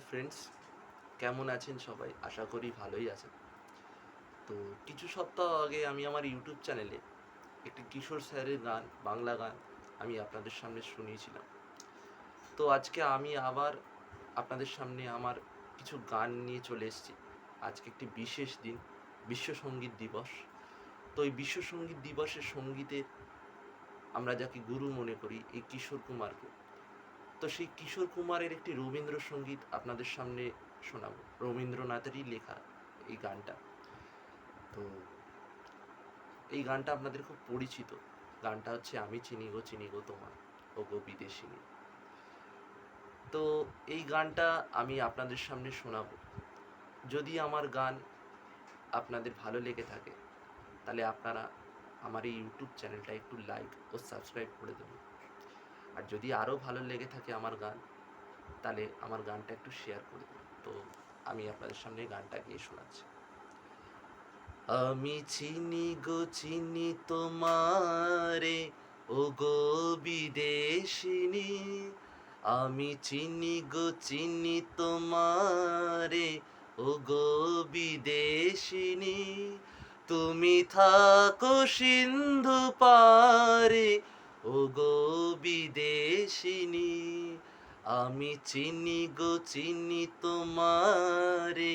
Friends, কেমন আছেন সবাই? আশা করি ভালোই আছেন। তো কিছু সপ্তাহ আগে আমি আমার ইউটিউব চ্যানেলে একটি কিশোর স্যারের গান, বাংলা গান আমি আপনাদের সামনে শুনিয়েছিলাম। তো আজকে আমি আবার আপনাদের সামনে আমার কিছু গান নিয়ে চলে এসেছি। আজকে একটি বিশেষ দিন, বিশ্ব সঙ্গীত দিবস। তো এই বিশ্ব সঙ্গীত দিবসের সঙ্গীতের আমরা যাকে গুরু মনে করি, এই কিশোর কুমারকে। তো সেই কিশোর কুমারের একটি রবীন্দ্রসঙ্গীত আপনাদের সামনে শোনাবো। রবীন্দ্রনাথেরই লেখা এই গানটা। তো এই গানটা আপনাদের খুব পরিচিত। গানটা হচ্ছে আমি চিনি গো তোমায়, ও গো বিদেশিনী। তো এই গানটা আমি আপনাদের সামনে শোনাবো। যদি আমার গান আপনাদের ভালো লেগে থাকে, তাহলে আপনারা আমার এই ইউটিউব চ্যানেলটা একটু লাইক ও সাবস্ক্রাইব করে দেবেন। আর যদি আরও ভালো লেগে থাকে আমার গান, তাহলে আমার গানটা একটু শেয়ার করে দেবেন। তো আমি আপনাদের সামনে গানটা গিয়ে শোনাচ্ছি। আমি চিনি তোমারে, ও গো বিদেশিনী। আমি চিনি তোমারে, ও গো বিদেশিনী। তুমি থাকো সিন্ধু পারে, ও গো বিদেশিনী। আমি চিনি তোমারে,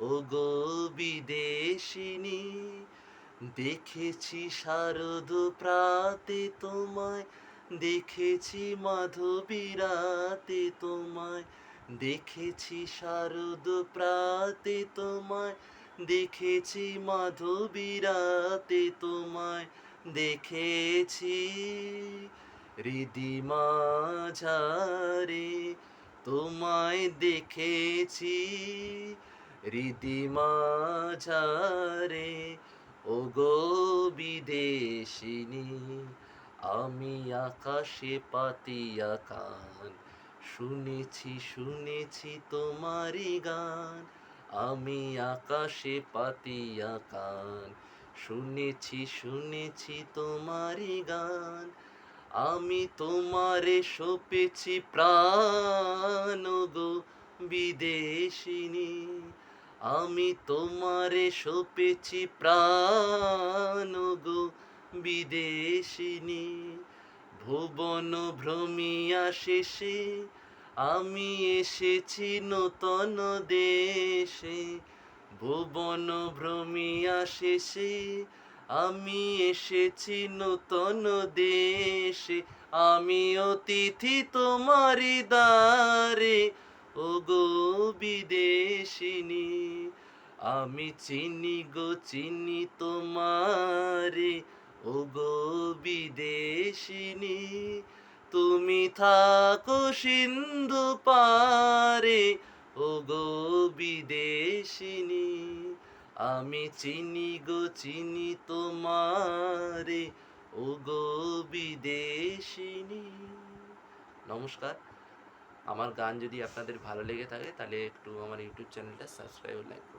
ও গো বিদেশিনী। দেখেছি শারদ প্রাতে তোমায়, দেখেছি মাধবী রাতে তোমায়। দেখেছি শারদ প্রাতে তোমায়, দেখেছি মাধবী রাতে তোমায়। দেখেছি হৃদি মাঝারে তোমায়, দেখেছি হৃদি মাঝারে, ও গো বিদেশিনী। আমি আকাশে পাতিয়া কান, শুনেছি তোমারই গান। আমি আকাশে পাতিয়া কান, শুনেছি তোমারই গান। আমি তোমারে সপেছি প্রাণ, গো বিদেশিনী। আমি তোমারে সপেছি প্রাণ, গো বিদেশিনী। ভুবন ভ্রমিয়া শেষে আমি এসেছি নূতন দেশে। ভুবন ভ্রমিয়া শেষে আমি এসেছি নূতন দেশে। আমি অতিথি তোমারি দ্বারে, ও গো বিদেশিনী। আমি চিনি তোমারে, ও গো বিদেশিনী। তুমি থাকো সিন্ধু পারে, ও গো বিদেশিনী। আমি চিনি তোমারে, ও গো বিদেশিনী। নমস্কার। আমার গান যদি আপনাদের ভালো লেগে থাকে, তাহলে একটু আমার ইউটিউব চ্যানেলটা সাবস্ক্রাইব ও লাইক করুন।